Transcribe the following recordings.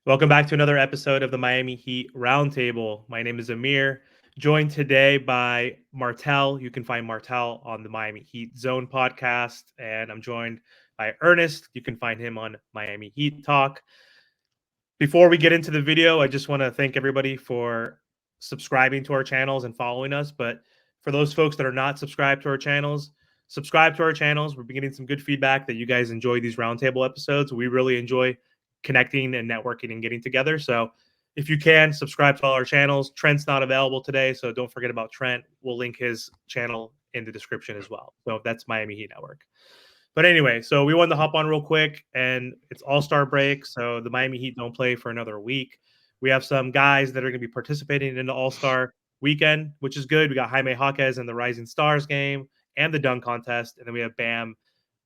Welcome back to another episode of the Miami Heat Roundtable. My name is Amir, joined today by Martel. You can find Martel on the Miami Heat Zone podcast, and I'm joined by Ernest. You can find him on Miami Heat Talk. Before we get into the video, I just want to thank everybody for subscribing to our channels and following us. But for those folks that are not subscribed to our channels, subscribe to our channels. We're getting some good feedback that you guys enjoy these roundtable episodes. We really enjoy connecting and networking and getting together. So if you can, subscribe to all our channels. Trent's not available today, so don't forget about Trent. We'll link his channel in the description as well. So that's Miami Heat Network. But anyway, so we wanted to hop on real quick, and it's All-Star break, so the Miami Heat don't play for another week. We have some guys that are going to be participating in the All-Star weekend, which is good. We got Jaime Jaquez in the Rising Stars game and the dunk contest, and then we have Bam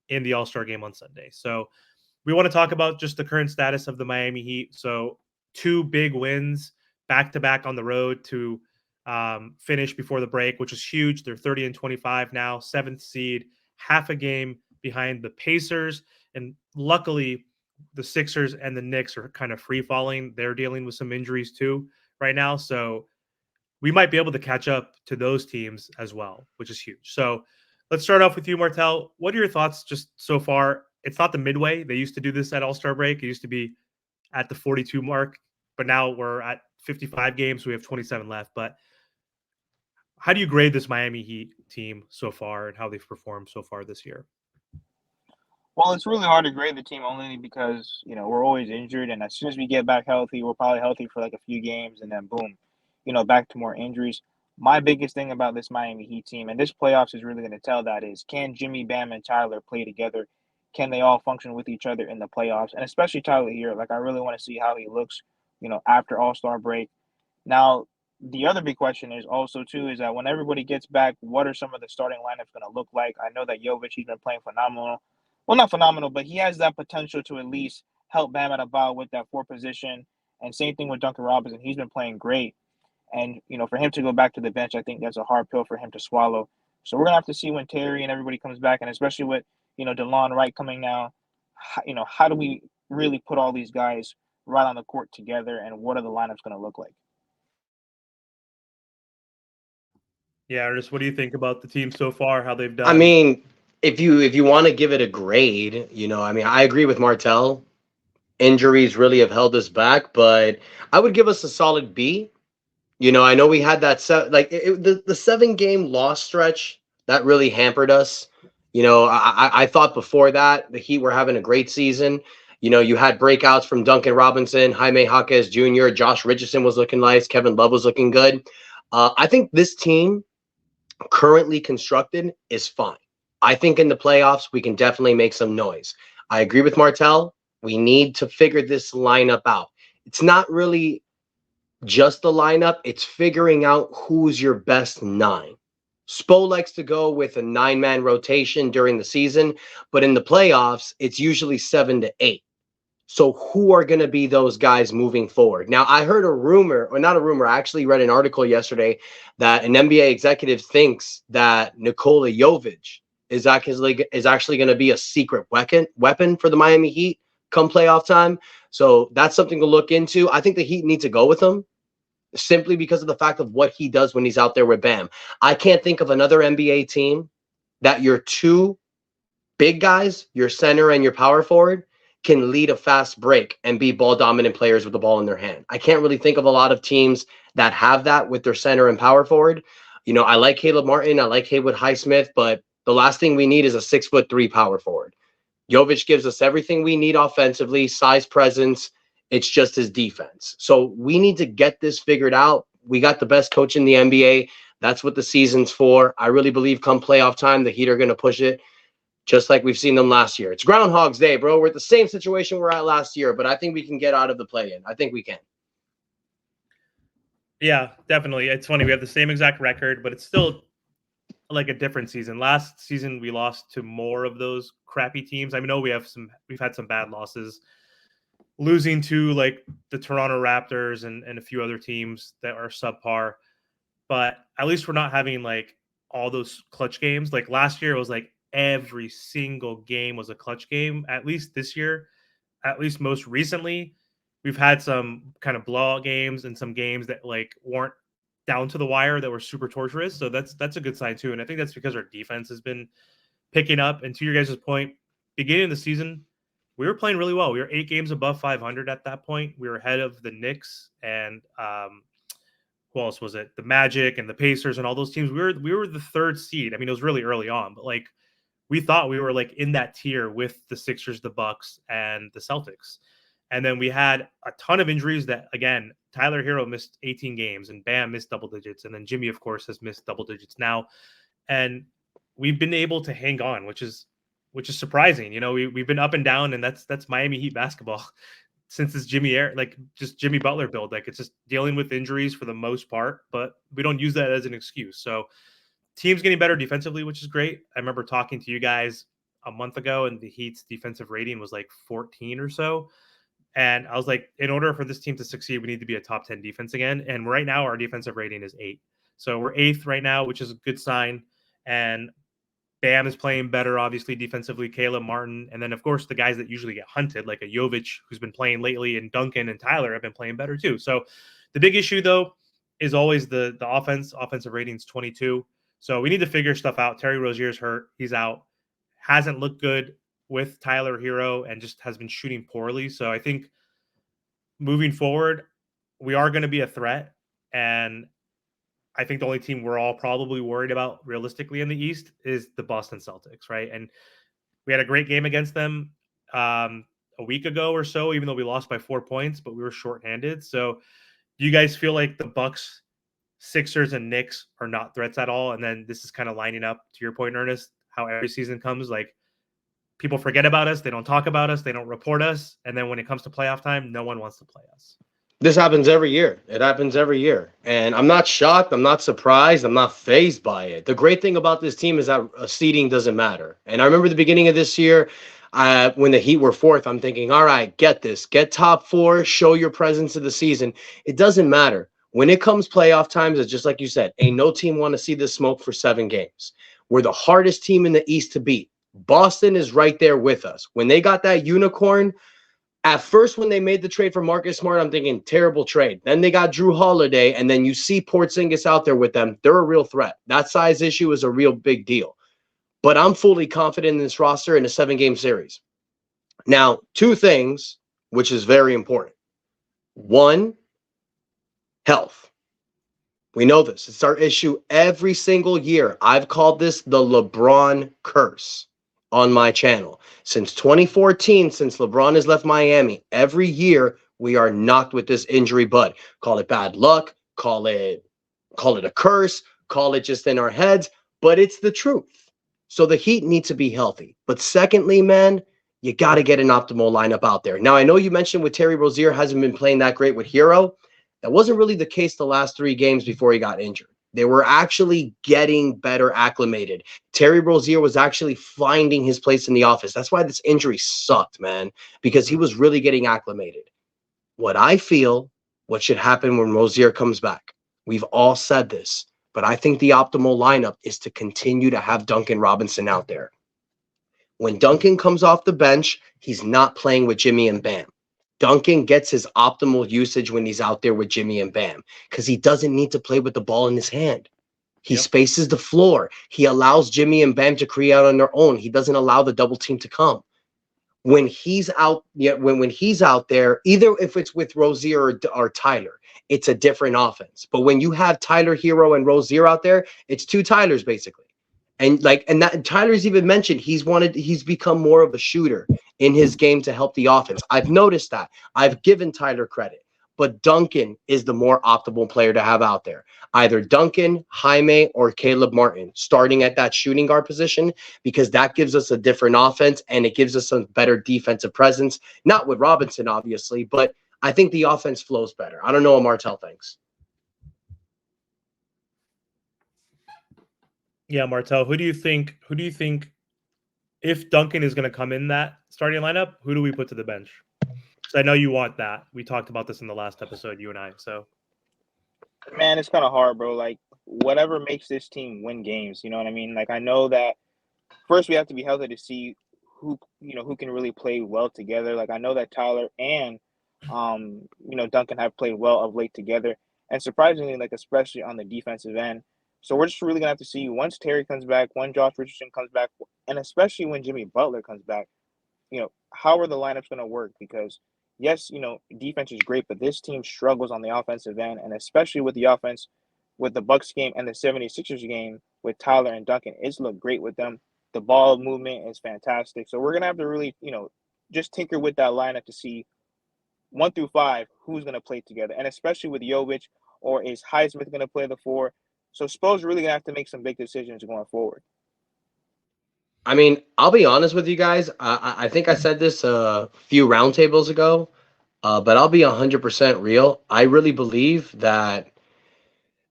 in the All-Star game on Sunday. So we want to talk about just the current status of the Miami Heat. So two big wins back-to-back on the road to finish before the break, which is huge. They're 30-25 now, seventh seed, half a game behind the Pacers. And luckily, the Sixers and the Knicks are kind of free falling. They're dealing with some injuries too right now. So we might be able to catch up to those teams as well, which is huge. So let's start off with you, Martel. What are your thoughts just so far? It's not the midway. They used to do this at All-Star break. It used to be at the 42 mark, but now we're at 55 games. So we have 27 left. But how do you grade this Miami Heat team so far and how they've performed so far this year? Well, it's really hard to grade the team only because, we're always injured. And as soon as we get back healthy, we're probably healthy for like a few games and then boom, back to more injuries. My biggest thing about this Miami Heat team, and this playoffs is really going to tell that, is can Jimmy, Bam, and Tyler play together? Can they all function with each other in the playoffs? And especially Tyler here. Like, I really want to see how he looks, after All Star break. Now, the other big question is also, too, is that when everybody gets back, what are some of the starting lineups going to look like? I know that Jovic, he's been playing phenomenal. Well, not phenomenal, but he has that potential to at least help Bam Adebayo with that four position. And same thing with Duncan Robinson. He's been playing great. And, for him to go back to the bench, I think that's a hard pill for him to swallow. So we're going to have to see when Terry and everybody comes back, and especially with, Delon Wright coming now, how do we really put all these guys right on the court together, and what are the lineups going to look like? Yeah, Ernest, what do you think about the team so far, how they've I done? mean, if you want to give it a grade, I agree with Martel. Injuries really have held us back, but I would give us a solid B. I know we had that the 7 game loss stretch that really hampered us. I thought before that the Heat were having a great season. You had breakouts from Duncan Robinson, Jaime Jaquez Jr., Josh Richardson was looking nice, Kevin Love was looking good. I think this team currently constructed is fine. I think in the playoffs, we can definitely make some noise. I agree with Martel. We need to figure this lineup out. It's not really just the lineup, it's figuring out who's your best 9. Spo likes to go with a 9-man rotation during the season, but in the playoffs, it's usually 7 to 8. So who are going to be those guys moving forward? Now, I heard a rumor, or not a rumor, I actually read an article yesterday that an NBA executive thinks that Nikola Jovic is actually going to be a secret weapon for the Miami Heat come playoff time. So that's something to look into. I think the Heat need to go with him simply because of the fact of what he does when he's out there with Bam. I can't think of another NBA team that your two big guys, your center and your power forward, can lead a fast break and be ball dominant players with the ball in their hand. I can't really think of a lot of teams that have that with their center and power forward. I like Caleb Martin, I like Haywood Highsmith, but the last thing we need is a 6'3" power forward. Jovic gives us everything we need offensively, size, presence. It's just his defense. So we need to get this figured out. We got the best coach in the NBA. That's what the season's for. I really believe come playoff time, the Heat are going to push it just like we've seen them last year. It's Groundhog's Day, bro. We're at the same situation we're at last year, but I think we can get out of the play-in. I think we can. Yeah, definitely. It's funny. We have the same exact record, but it's still like a different season. Last season, we lost to more of those crappy teams. I know we've had some bad losses, losing to like the Toronto Raptors and a few other teams that are subpar. But at least we're not having like all those clutch games. Like last year, it was like every single game was a clutch game. At least this year, at least most recently, we've had some kind of blowout games and some games that like weren't down to the wire that were super torturous. So that's a good sign too. And I think that's because our defense has been picking up. And to your guys' point, beginning of the season, we were playing really well. We were 8 games above 500 at that point. We were ahead of the Knicks and who else was it? The Magic and the Pacers and all those teams. We were the third seed. I mean, it was really early on, but like we thought we were like in that tier with the Sixers, the Bucks, and the Celtics. And then we had a ton of injuries that, again, Tyler Hero missed 18 games and Bam missed double digits. And then Jimmy, of course, has missed double digits now. And we've been able to hang on, which is surprising. You know, we've been up and down, and that's Miami Heat basketball since this just Jimmy Butler build. Like it's just dealing with injuries for the most part, but we don't use that as an excuse. So team's getting better defensively, which is great. I remember talking to you guys a month ago, and the Heat's defensive rating was like 14 or so. And I was like, in order for this team to succeed, we need to be a top 10 defense again. And right now, our defensive rating is 8. So we're 8th right now, which is a good sign. And Bam is playing better, obviously, defensively, Caleb Martin. And then, of course, the guys that usually get hunted, like a Jovic, who's been playing lately, and Duncan and Tyler have been playing better too. So the big issue, though, is always the offense. Offensive rating's 22. So we need to figure stuff out. Terry Rozier's hurt. He's out. Hasn't looked good with Tyler Hero and just has been shooting poorly. So I think moving forward, we are going to be a threat. And I think the only team we're all probably worried about realistically in the East is the Boston Celtics, right? And we had a great game against them a week ago or so, even though we lost by 4 points, but we were shorthanded. So do you guys feel like the Bucks, Sixers, and Knicks are not threats at all? And then this is kind of lining up to your point, Ernest, how every season comes, like people forget about us. They don't talk about us. They don't report us. And then when it comes to playoff time, no one wants to play us. This happens every year. It happens every year. And I'm not shocked. I'm not surprised. I'm not fazed by it. The great thing about this team is that seeding doesn't matter. And I remember the beginning of this year, when the Heat were 4th, I'm thinking, all right, get this. Get top 4. Show your presence of the season. It doesn't matter. When it comes playoff times, it's just like you said, ain't no team want to see this smoke for 7 games. We're the hardest team in the East to beat. Boston is right there with us. When they got that unicorn, at first, when they made the trade for Marcus Smart, I'm thinking terrible trade. Then they got Drew Holiday, and then you see Porzingis out there with them. They're a real threat. That size issue is a real big deal. But I'm fully confident in this roster in a 7-game series. Now, 2 things, which is very important. 1, health. We know this. It's our issue every single year. I've called this the LeBron curse on my channel. Since 2014, since LeBron has left Miami, every year we are knocked with this injury bug. Call it bad luck, call it a curse, call it just in our heads, but it's the truth. So the Heat need to be healthy. But secondly, man, you got to get an optimal lineup out there. Now, I know you mentioned with Terry Rozier hasn't been playing that great with Hero. That wasn't really the case the last 3 games before he got injured. They were actually getting better acclimated. Terry Rozier was actually finding his place in the office. That's why this injury sucked, man, because he was really getting acclimated. What I feel, what should happen when Rozier comes back, we've all said this, but I think the optimal lineup is to continue to have Duncan Robinson out there. When Duncan comes off the bench, he's not playing with Jimmy and Bam. Duncan gets his optimal usage when he's out there with Jimmy and Bam because he doesn't need to play with the ball in his hand. He spaces the floor. He allows Jimmy and Bam to create on their own. He doesn't allow the double team to come. When he's out, when he's out there, either if it's with Rozier or Tyler, it's a different offense. But when you have Tyler Hero and Rozier out there, it's 2 Tylers basically. And that Tyler's even mentioned he's become more of a shooter in his game to help the offense. I've noticed that. I've given Tyler credit, but Duncan is the more optimal player to have out there. Either Duncan, Jaime, or Caleb Martin starting at that shooting guard position because that gives us a different offense and it gives us a better defensive presence. Not with Robinson, obviously, but I think the offense flows better. I don't know what Martel thinks. Yeah, Martel, who do you think if Duncan is going to come in that starting lineup, who do we put to the bench? Because I know you want that. We talked about this in the last episode, you and I. So, Man, it's kind of hard, bro. Like, whatever makes this team win games, you know what I mean? Like, I know that first we have to be healthy to see who can really play well together. Like, I know that Tyler and Duncan have played well of late together, and surprisingly, like especially on the defensive end. So we're just really gonna have to see once Terry comes back, when Josh Richardson comes back, and especially when Jimmy Butler comes back. How are the lineups gonna work? Because yes, defense is great, but this team struggles on the offensive end, and especially with the offense, with the Bucks game and the 76ers game with Tyler and Duncan, it's looked great with them. The ball movement is fantastic. So we're gonna have to really, just tinker with that lineup to see 1 through 5 who's gonna play together, and especially with Jovic, or is Highsmith gonna play the 4? So Spo's really gonna have to make some big decisions going forward. I mean, I'll be honest with you guys. I think I said this a few roundtables ago, but I'll be 100% real. I really believe that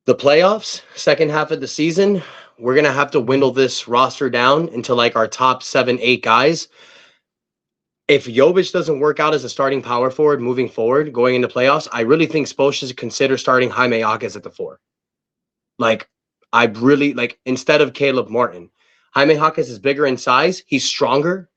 the playoffs, second half of the season, we're going to have to dwindle this roster down into like our top 7, 8 guys. If Jovic doesn't work out as a starting power forward moving forward, going into playoffs, I really think Spo should consider starting Jaime Jaquez at the 4. Like, I really like instead of Caleb Martin. Jaime Jaquez is bigger in size. He's stronger.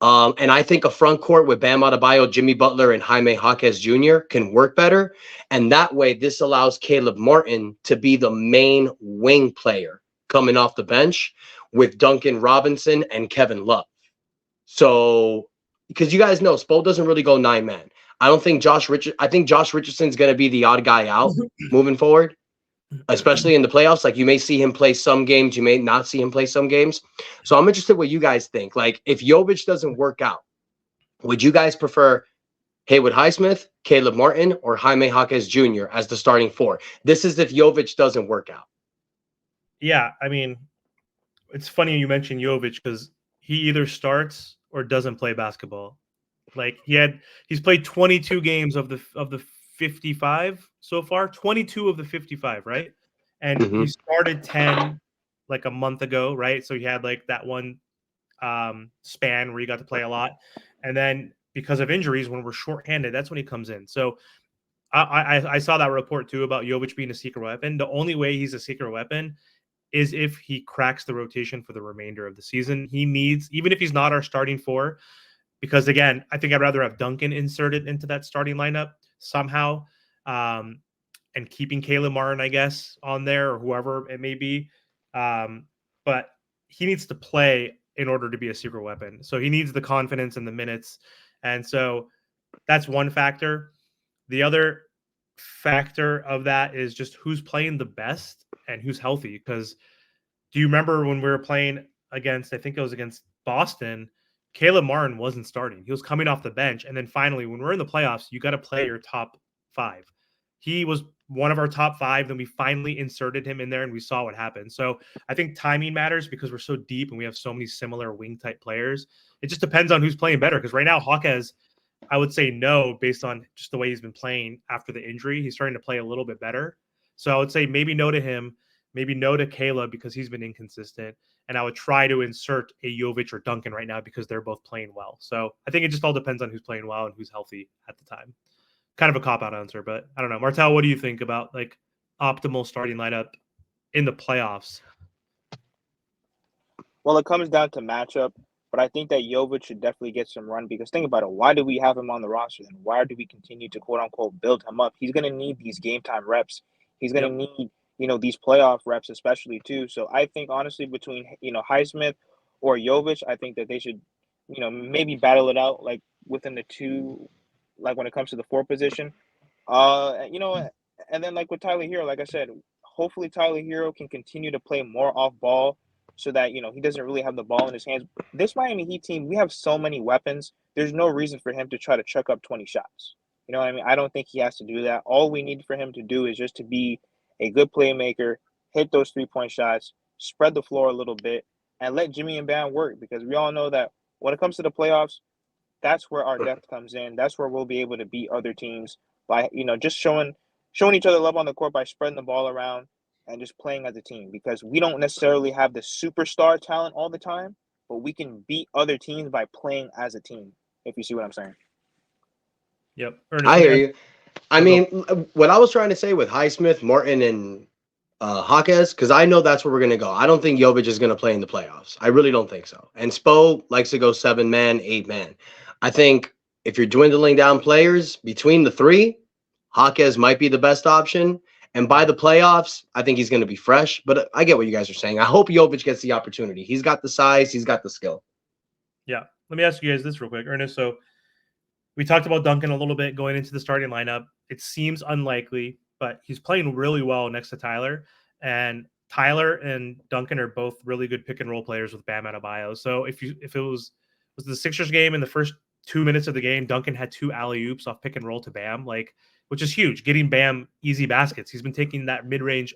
And I think a front court with Bam Adebayo, Jimmy Butler, and Jaime Jaquez Jr. can work better. And that way, this allows Caleb Martin to be the main wing player coming off the bench with Duncan Robinson and Kevin Love. So, because you guys know, Spo doesn't really go 9-man. I think Josh Richardson's going to be the odd guy out moving forward, especially in the playoffs. Like, you may see him play some games, you may not see him play some games. So I'm interested what you guys think. Like, if Jovic doesn't work out, would you guys prefer Haywood Highsmith, Caleb Martin, or Jaime Jaquez Jr. as the starting 4? This is if Jovic doesn't work out. Yeah, I mean, it's funny you mentioned Jovic because he either starts or doesn't play basketball. Like he's played 22 games of the 55 so far, 22 of the 55, right? And he started 10 like a month ago, right? So he had like that one span where he got to play a lot. And then because of injuries, when we're shorthanded, that's when he comes in. So I saw that report too about Jovic being a secret weapon. The only way he's a secret weapon is if he cracks the rotation for the remainder of the season. He needs, even if he's not our starting 4, because again, I think I'd rather have Duncan inserted into that starting lineup somehow, and keeping Caleb Martin, I guess, on there or whoever it may be. But he needs to play in order to be a secret weapon. So he needs the confidence and the minutes. And so that's one factor. The other factor of that is just who's playing the best and who's healthy. Because do you remember when we were playing against, I think it was against Boston, Caleb Martin wasn't starting. He was coming off the bench. And then finally, when we're in the playoffs, you got to play your top 5. He was one of our top 5. Then we finally inserted him in there and we saw what happened. So I think timing matters because we're so deep and we have so many similar wing type players. It just depends on who's playing better. Because right now, Jaquez, I would say no, based on just the way he's been playing after the injury. He's starting to play a little bit better. So I would say maybe no to him, maybe no to Caleb because he's been inconsistent. And I would try to insert a Jovic or Duncan right now because they're both playing well. So I think it just all depends on who's playing well and who's healthy at the time. Kind of a cop-out answer, but I don't know. Martel, what do you think about like optimal starting lineup in the playoffs? Well, it comes down to matchup, but I think that Jovic should definitely get some run because think about it. Why do we have him on the roster then? Why do we continue to quote unquote build him up? He's going to need these game time reps. He's going to need, these playoff reps especially too. So I think honestly between, Highsmith or Jovic, I think that they should, maybe battle it out like within the 2, like when it comes to the 4 position. And then like with Tyler Hero, like I said, hopefully Tyler Hero can continue to play more off ball so that, he doesn't really have the ball in his hands. This Miami Heat team, we have so many weapons. There's no reason for him to try to chuck up 20 shots. You know what I mean? I don't think he has to do that. All we need for him to do is just to be a good playmaker, hit those 3-point shots, spread the floor a little bit, and let Jimmy and Bam work because we all know that when it comes to the playoffs, that's where our depth comes in. That's where we'll be able to beat other teams by, just showing each other love on the court by spreading the ball around and just playing as a team because we don't necessarily have the superstar talent all the time, but we can beat other teams by playing as a team, if you see what I'm saying. Yep. I hear you. I mean, what I was trying to say with Highsmith, Martin, and Jaquez, because I know that's where we're going to go. I don't think Jovic is going to play in the playoffs. I really don't think so. And Spo likes to go 7-man, 8-man. I think if you're dwindling down players between the three, Jaquez might be the best option. And by the playoffs, I think he's going to be fresh. But I get what you guys are saying. I hope Jovic gets the opportunity. He's got the size. He's got the skill. Yeah. Let me ask you guys this real quick, Ernest. So we talked about Duncan a little bit going into the starting lineup. It seems unlikely, but he's playing really well next to Tyler. And Tyler and Duncan are both really good pick and roll players with Bam Adebayo. So if it was the Sixers game in the first 2 minutes of the game, Duncan had 2 alley-oops off pick and roll to Bam, which is huge, getting Bam easy baskets. He's been taking that mid-range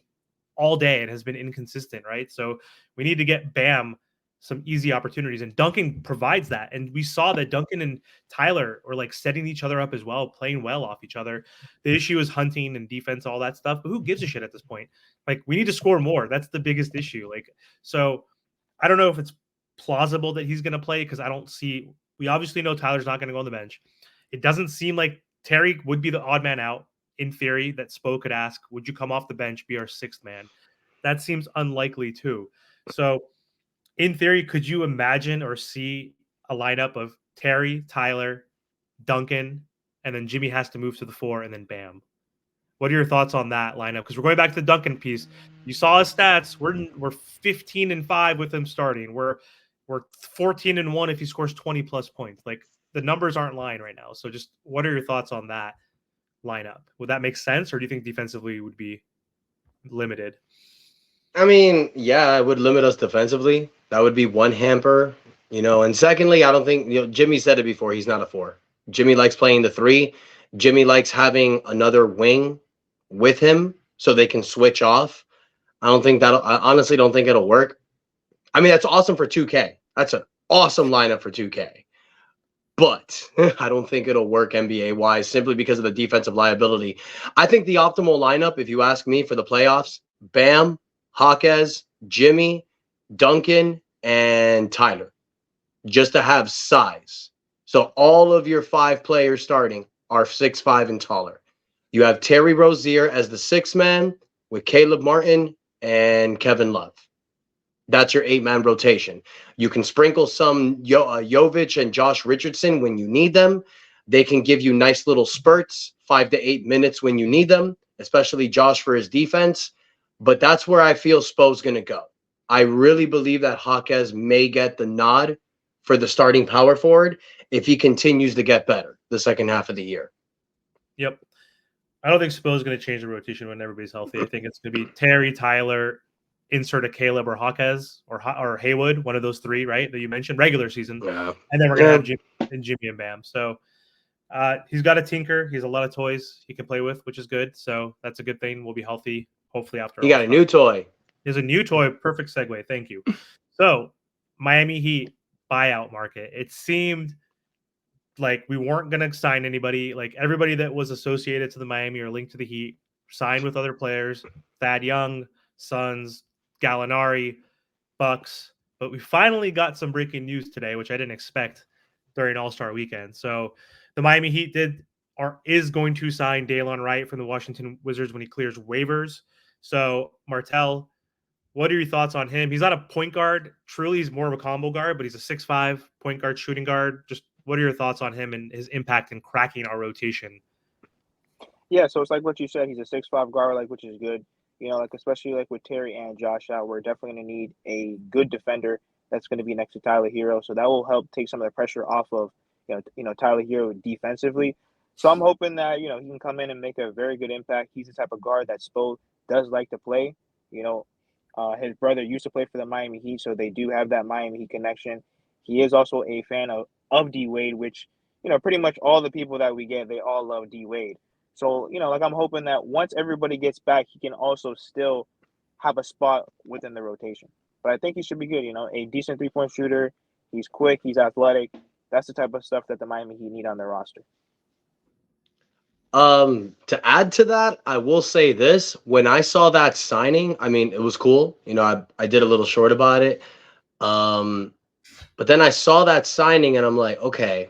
all day and has been inconsistent, right? So we need to get Bam some easy opportunities, and Duncan provides that. And we saw that Duncan and Tyler are like setting each other up as well, playing well off each other. The issue is hunting and defense, all that stuff, but who gives a shit at this point? Like, we need to score more. That's the biggest issue. So I don't know if it's plausible that he's going to play, because we obviously know Tyler's not going to go on the bench. It doesn't seem like Terry would be the odd man out in theory, that Spo could ask, would you come off the bench, be our sixth man? That seems unlikely too. So in theory, could you imagine or see a lineup of Terry, Tyler, Duncan, and then Jimmy has to move to the 4, and then Bam? What are your thoughts on that lineup? Because we're going back to the Duncan piece. You saw his stats. We're 15-5 with him starting. We're 14-1 if he scores 20 plus points. Like, the numbers aren't lying right now. So just what are your thoughts on that lineup? Would that make sense, or do you think defensively would be limited? I mean, yeah, it would limit us defensively. That would be one hamper, And secondly, I don't think, Jimmy said it before, he's not a 4. Jimmy likes playing the 3. Jimmy likes having another wing with him so they can switch off. I honestly don't think it'll work. I mean, that's awesome for 2K. That's an awesome lineup for 2K. But I don't think it'll work NBA-wise simply because of the defensive liability. I think the optimal lineup, if you ask me, for the playoffs, Bam, Jaquez, Jimmy, Duncan, and Tyler, just to have size. So all of your 5 players starting are 6'5" and taller. You have Terry Rozier as the 6th man with Caleb Martin and Kevin Love. That's your 8-man rotation. You can sprinkle some Jovic and Josh Richardson when you need them. They can give you nice little spurts, 5 to 8 minutes when you need them, especially Josh for his defense. But that's where I feel Spo's going to go. I really believe that Jaquez may get the nod for the starting power forward if he continues to get better the second half of the year. Yep. I don't think Spo's going to change the rotation when everybody's healthy. I think it's going to be Terry, Tyler, insert a Caleb or Jaquez or Haywood, one of those 3, right, that you mentioned, regular season. Yeah. And then we're going to have Jimmy and Bam. So he's got a tinker. He has a lot of toys he can play with, which is good. So that's a good thing. We'll be healthy, hopefully, after. He got a new toy. There's a new toy. Perfect segue. Thank you. So Miami Heat buyout market. It seemed like we weren't going to sign anybody. Like, everybody that was associated to the Miami or linked to the Heat signed with other players. Thad Young, Suns, Gallinari, Bucks. But we finally got some breaking news today, which I didn't expect during All-Star weekend. So the Miami Heat is going to sign Delon Wright from the Washington Wizards when he clears waivers. So, Martel, what are your thoughts on him? He's not a point guard. Truly, he's more of a combo guard, but he's a 6'5" point guard, shooting guard. Just what are your thoughts on him and his impact in cracking our rotation? Yeah, so it's like what you said. He's a 6'5" guard, which is good. Especially with Terry and Josh out, we're definitely going to need a good defender that's going to be next to Tyler Hero. So that will help take some of the pressure off of, Tyler Hero defensively. So I'm hoping that, he can come in and make a very good impact. He's the type of guard that Spo does like to play. His brother used to play for the Miami Heat, so they do have that Miami Heat connection. He is also a fan of D Wade, which, pretty much all the people that we get, they all love D Wade. So, I'm hoping that once everybody gets back, he can also still have a spot within the rotation. But I think he should be good, a decent 3-point shooter. He's quick. He's athletic. That's the type of stuff that the Miami Heat need on their roster. To add to that, I will say this. When I saw that signing, I mean, it was cool. I did a little short about it. But then I saw that signing and I'm like, okay,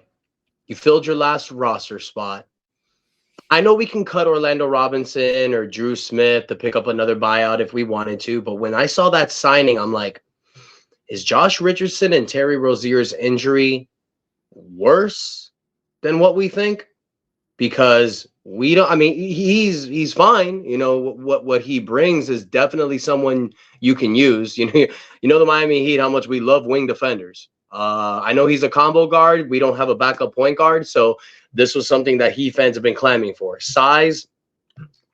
you filled your last roster spot. I know we can cut Orlando Robinson or Drew Smith to pick up another buyout if we wanted to, but when I saw that signing, I'm like, is Josh Richardson and Terry Rozier's injury worse than what we think, because we don't. I mean, he's fine. You know what he brings is definitely someone you can use. You know the Miami Heat, how much we love wing defenders. I know he's a combo guard. We don't have a backup point guard, so this was something that Heat fans have been clamoring for: size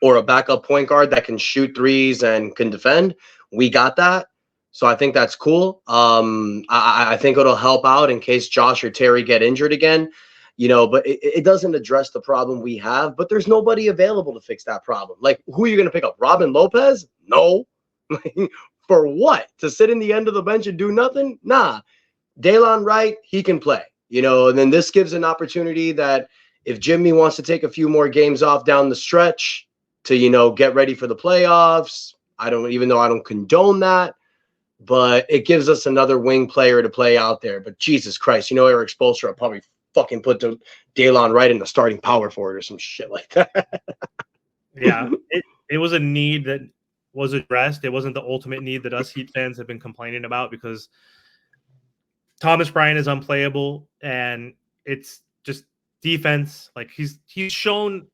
or a backup point guard that can shoot threes and can defend. We got that. So I think that's cool. I think it'll help out in case Josh or Terry get injured again, but it doesn't address the problem we have, but there's nobody available to fix that problem. Like, who are you going to pick up? Robin Lopez? No. For what? To sit in the end of the bench and do nothing? Nah. Delon Wright, he can play, and then this gives an opportunity that if Jimmy wants to take a few more games off down the stretch to, get ready for the playoffs, even though I don't condone that, but it gives us another wing player to play out there. But Jesus Christ, Eric Spoelstra probably fucking put the Delon Wright in the starting power forward or some shit like that. Yeah, it was a need that was addressed. It wasn't the ultimate need that us Heat fans have been complaining about, because Thomas Bryant is unplayable, and it's just defense. Like, he's shown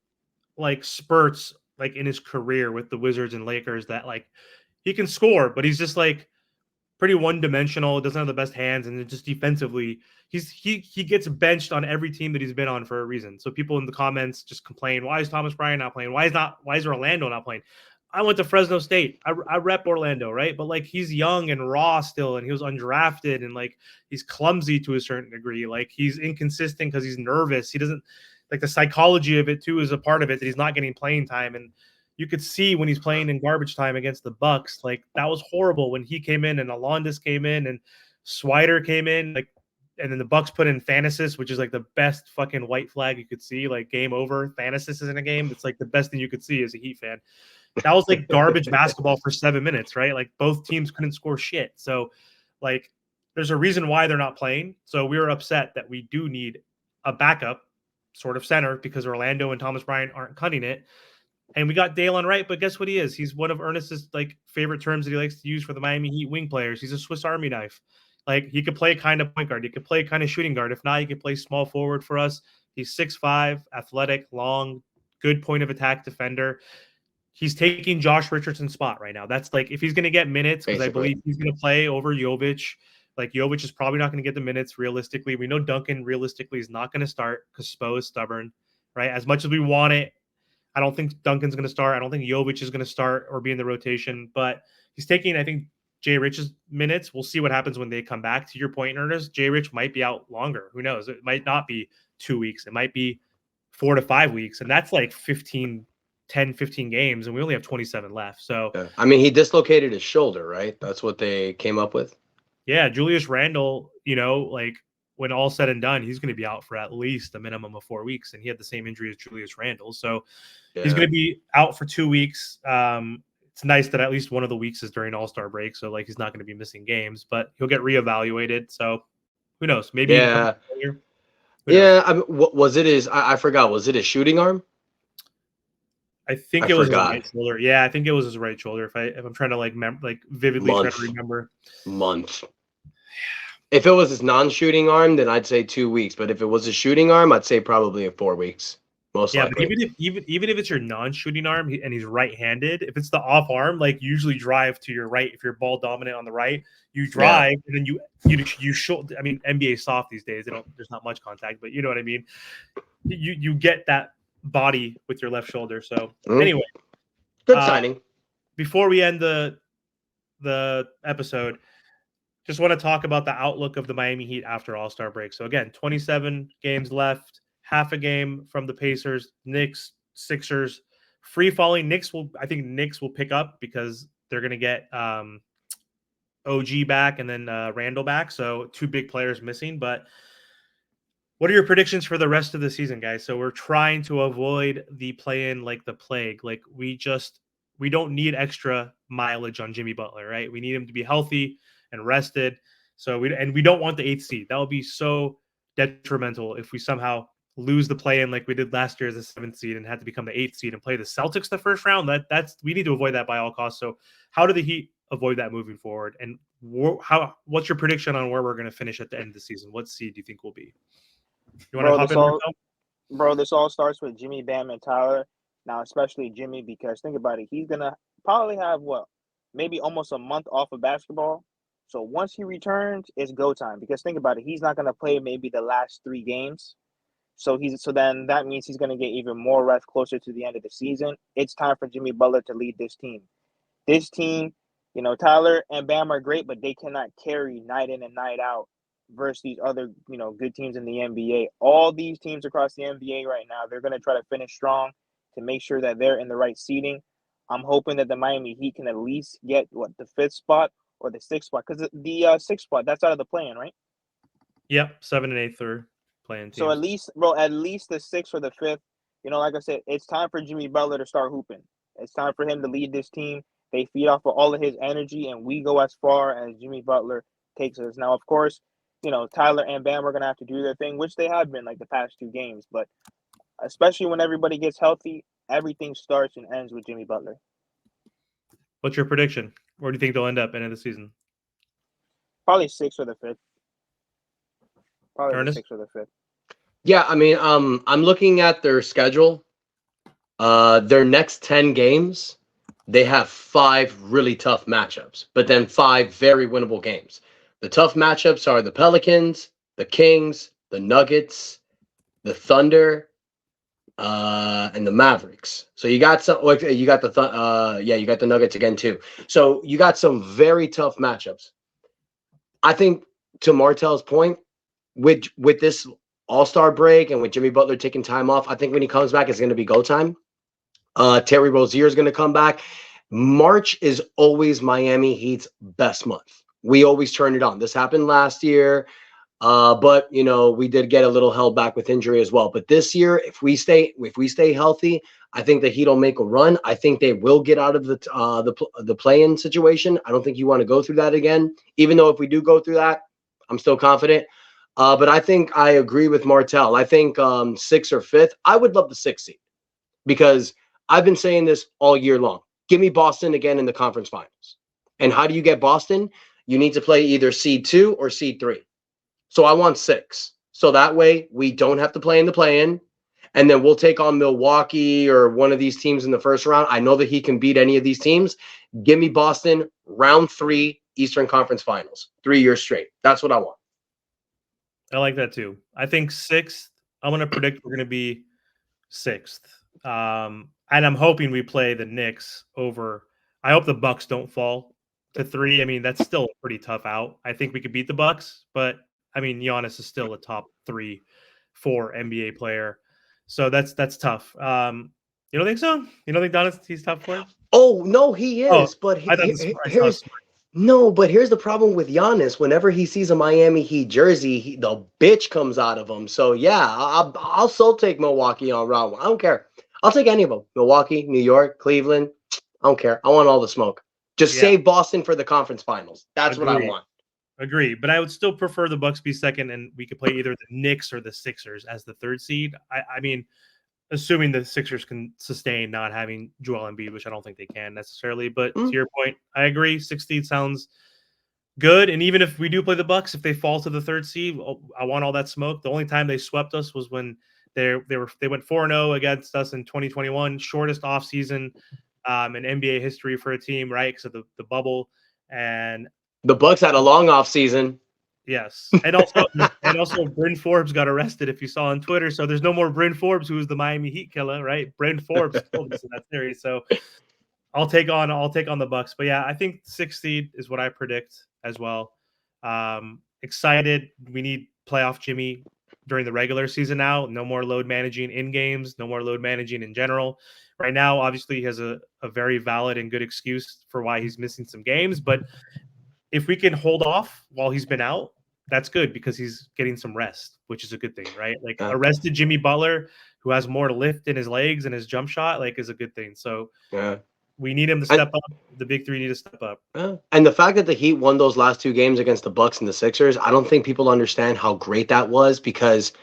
like spurts like in his career with the Wizards and Lakers that like he can score, but he's just like pretty one-dimensional, doesn't have the best hands, and just defensively, he gets benched on every team that he's been on for a reason. So people in the comments just complain, why is Thomas Bryant not playing? Why is Orlando not playing? I went to Fresno State. I rep Orlando, right? But like, he's young and raw still, and he was undrafted, and like, he's clumsy to a certain degree. Like, he's inconsistent because he's nervous. He doesn't like, the psychology of it too is a part of it, that he's not getting playing time. And you could see when he's playing in garbage time against the Bucks, like, that was horrible when he came in and Alondas came in and Swider came in, like, and then the Bucks put in Thanasis, which is like the best fucking white flag you could see. Like, game over. Thanasis is in a game. It's like the best thing you could see as a Heat fan. That was like garbage basketball for 7 minutes, right? Like, both teams couldn't score shit. So, like, there's a reason why they're not playing. So we were upset that we do need a backup sort of center, because Orlando and Thomas Bryant aren't cutting it. And we got Delon Wright, but guess what he is? He's one of Ernest's like favorite terms that he likes to use for the Miami Heat wing players. He's a Swiss Army knife. Like, he could play kind of point guard. He could play kind of shooting guard. If not, he could play small forward for us. He's 6'5", athletic, long, good point of attack defender. He's taking Josh Richardson's spot right now. That's like, if he's going to get minutes, because I believe he's going to play over Jovic. Like, Jovic is probably not going to get the minutes realistically. We know Duncan realistically is not going to start because Spo is stubborn, right? As much as we want it, I don't think Duncan's going to start. I don't think Jovic is going to start or be in the rotation, but he's taking, I think, Jay Rich's minutes. We'll see what happens when they come back. To your point, Ernest, Jay Rich might be out longer. Who knows? It might not be 2 weeks. It might be 4 to 5 weeks. And that's like 15 games, and we only have 27 left. So, yeah. I mean, he dislocated his shoulder, right? That's what they came up with. Yeah, Julius Randle, like, when all said and done, he's going to be out for at least a minimum of 4 weeks, and he had the same injury as Julius Randle. So he's going to be out for 2 weeks. It's nice that at least one of the weeks is during All-Star break, so like, he's not going to be missing games, but he'll get reevaluated. So who knows? Maybe. Yeah. Yeah. I mean, what was it? I forgot. Was it his shooting arm? I think it was his right shoulder. Yeah, I think it was his right shoulder. If I'm trying to vividly try to remember. Month. If it was his non-shooting arm, then I'd say 2 weeks. But if it was a shooting arm, I'd say probably 4 weeks. Most likely. But even if it's your non-shooting arm and he's right-handed, if it's the off arm, like, usually drive to your right. If you're ball dominant on the right, you drive and then you should. I mean, NBA soft these days. There's not much contact, but you know what I mean. You get that body with your left shoulder. So anyway, good signing. Before we end the episode, just want to talk about the outlook of the Miami Heat after All-Star break. So again, 27 games left, half a game from the Pacers, Knicks, Sixers, free falling. I think Knicks will pick up because they're going to get OG back and then Randall back. So 2 big players missing, but what are your predictions for the rest of the season, guys? So we're trying to avoid the play-in like the plague. Like, we don't need extra mileage on Jimmy Butler, right? We need him to be healthy and rested. So we don't want the 8th seed. That would be so detrimental if we somehow lose the play-in like we did last year as a 7th seed and had to become the 8th seed and play the Celtics the first round. We need to avoid that by all costs. So how do the Heat avoid that moving forward? And what's your prediction on where we're going to finish at the end of the season? What seed do you think will be? You want to Bro, hop this in, all Marcel? this all starts with Jimmy, Bam, and Tyler. Now, especially Jimmy, because think about it, he's gonna probably have what, maybe almost a month off of basketball. So once he returns, it's go time. Because think about it, he's not gonna play maybe the last 3 games. So then that means he's gonna get even more rest closer to the end of the season. It's time for Jimmy Butler to lead this team. This team, Tyler and Bam are great, but they cannot carry night in and night out versus these other, good teams in the NBA. All these teams across the NBA right now, they're going to try to finish strong to make sure that they're in the right seating. I'm hoping that the Miami Heat can at least get the fifth spot or the sixth spot, because the sixth spot, that's out of the plan, right? Yep, 7 and 8 are playing So teams. at least the sixth or the fifth. Like I said, it's time for Jimmy Butler to start hooping. It's time for him to lead this team. They feed off of all of his energy, and we go as far as Jimmy Butler takes us. Now, of course, Tyler and Bam are going to have to do their thing, which they have been like the past 2 games. But especially when everybody gets healthy, everything starts and ends with Jimmy Butler. What's your prediction? Where do you think they'll end up end of the season? Probably sixth or the fifth. Probably the Ernest? sixth or the fifth. Yeah, I mean, I'm looking at their schedule. Their next 10 games, they have 5 really tough matchups, but then 5 very winnable games. The tough matchups are the Pelicans, the Kings, the Nuggets, the Thunder, and the Mavericks. So you got some. You got you got the Nuggets again too. So you got some very tough matchups. I think, to Martel's point, with this All-Star break and with Jimmy Butler taking time off, I think when he comes back, it's going to be go time. Terry Rozier is going to come back. March is always Miami Heat's best month. We always turn it on. This happened last year, but we did get a little held back with injury as well. But this year, if we stay healthy, I think the Heat will make a run. I think they will get out of the play-in situation. I don't think you want to go through that again. Even though if we do go through that, I'm still confident. But I think I agree with Martel. I think 6th or 5th. I would love the 6th seed, because I've been saying this all year long. Give me Boston again in the conference finals. And how do you get Boston? You need to play either seed 2 or seed 3. So I want 6. So that way we don't have to play in the play-in. And then we'll take on Milwaukee or one of these teams in the first round. I know that he can beat any of these teams. Give me Boston round 3 Eastern Conference Finals, 3 years straight. That's what I want. I like that too. I think 6th. I'm going to predict we're going to be 6th. And I'm hoping we play the Knicks over. I hope the Bucks don't fall to 3. I mean, that's still a pretty tough out. I think we could beat the Bucks, but I mean, Giannis is still a top 3, 4 NBA player. So that's tough. You don't think so? You don't think he's top 4? Oh, no, he is. But I thought here's the problem with Giannis. Whenever he sees a Miami Heat jersey, the bitch comes out of him. So yeah, I'll still take Milwaukee on round 1. I don't care. I'll take any of them. Milwaukee, New York, Cleveland. I don't care. I want all the smoke. Just save Boston for the conference finals. That's what I want. Agree, but I would still prefer the Bucks be 2nd, and we could play either the Knicks or the Sixers as the 3rd seed. I mean, assuming the Sixers can sustain not having Joel Embiid, which I don't think they can necessarily. But to your point, I agree. 6th seed sounds good. And even if we do play the Bucks, if they fall to the 3rd seed, I want all that smoke. The only time they swept us was when they went 4-0 against us in 2021, shortest offseason in NBA history for a team, right? Because of the bubble. And the Bucks had a long off season. Yes, and also Bryn Forbes got arrested, if you saw on Twitter. So there's no more Bryn Forbes, who was the Miami Heat killer, right? Bryn Forbes killed us in that series. So I'll take on the Bucks. But yeah, I think 6th seed is what I predict as well. Excited. We need playoff Jimmy during the regular season now. No more load managing in games. No more load managing in general. Right now, obviously, he has a very valid and good excuse for why he's missing some games, but if we can hold off while he's been out, that's good, because he's getting some rest, which is a good thing, right? Like arrested Jimmy Butler, who has more to lift in his legs and his jump shot, like, is a good thing. So we need him to step up. The big 3 need to step up. And the fact that the Heat won those last 2 games against the Bucks and the Sixers, I don't think people understand how great that was, because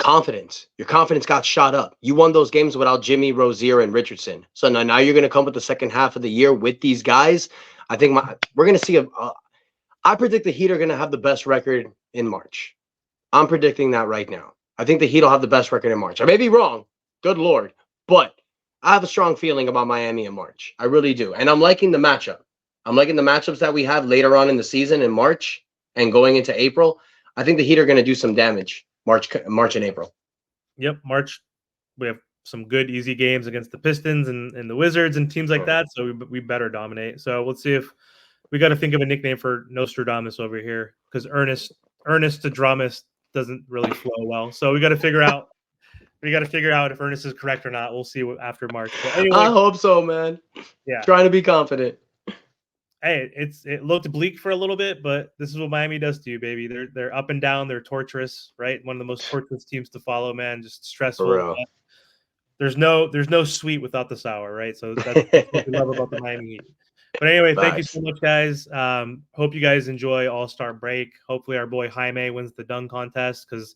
your confidence got shot up. You won those games without Jimmy, Rozier, and Richardson. So now you're going to come with the second half of the year with these guys. I think we're going to see I predict the Heat are going to have the best record in March. I'm predicting that right now. I think the Heat will have the best record in March. I may be wrong. Good Lord. But I have a strong feeling about Miami in March. I really do. And I'm liking the matchup. I'm liking the matchups that we have later on in the season in March and going into April. I think the Heat are going to do some damage March and April. Yep, March. We have some good, easy games against the Pistons and the Wizards and teams like that. So we better dominate. So let's see if we got to think of a nickname for Nostradamus over here because Ernest Dramus doesn't really flow well. So we got to figure out. We got to figure out if Ernest is correct or not. We'll see after March. But anyway, I hope so, man. Yeah, trying to be confident. Hey, it looked bleak for a little bit, but this is what Miami does to you, baby. They're up and down. They're torturous, right? One of the most torturous teams to follow, man. Just stressful. There's no sweet without the sour, right? So that's what we love about the Miami Heat. But anyway, thank you so much, guys. Hope you guys enjoy All-Star break. Hopefully our boy Jaime wins the dunk contest because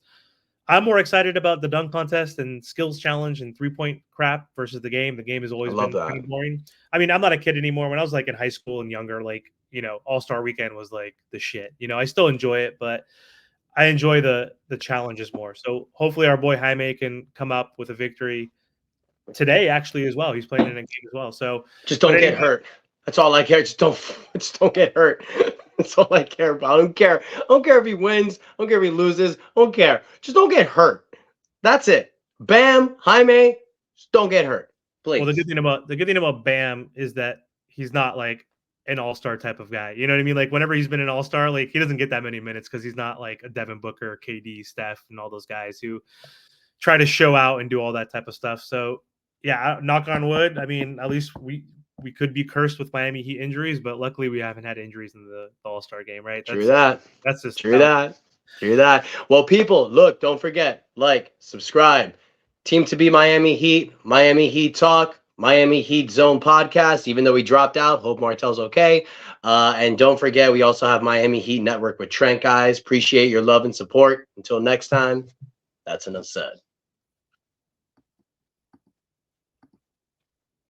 I'm more excited about the dunk contest and skills challenge and 3-point crap versus the game. The game has always been kind of boring. I mean, I'm not a kid anymore. When I was like in high school and younger, like, All-Star weekend was like the shit. I still enjoy it, but I enjoy the challenges more. So hopefully our boy Jaime can come up with a victory today actually as well. He's playing in a game as well. So just don't get hurt. That's all I care. Just don't get hurt. That's all I care about. I don't care if he wins. I don't care if he loses. I don't care. Just don't get hurt. That's it. Bam, Jaime, just don't get hurt. Please. Well, the good thing about Bam is that he's not like an all-star type of guy. You know what I mean? Like whenever he's been an all-star, like he doesn't get that many minutes because he's not like a Devin Booker, KD, Steph, and all those guys who try to show out and do all that type of stuff. So yeah, knock on wood. I mean, at least we could be cursed with Miami Heat injuries, but luckily we haven't had injuries in the All-Star game, right? True that. That's just true that. True that. Well, people, look, don't forget, like, subscribe. Team to be Miami Heat, Miami Heat Talk, Miami Heat Zone podcast. Even though we dropped out, hope Martel's okay. And don't forget, we also have Miami Heat Network with Trent, guys. Appreciate your love and support. Until next time, that's enough said.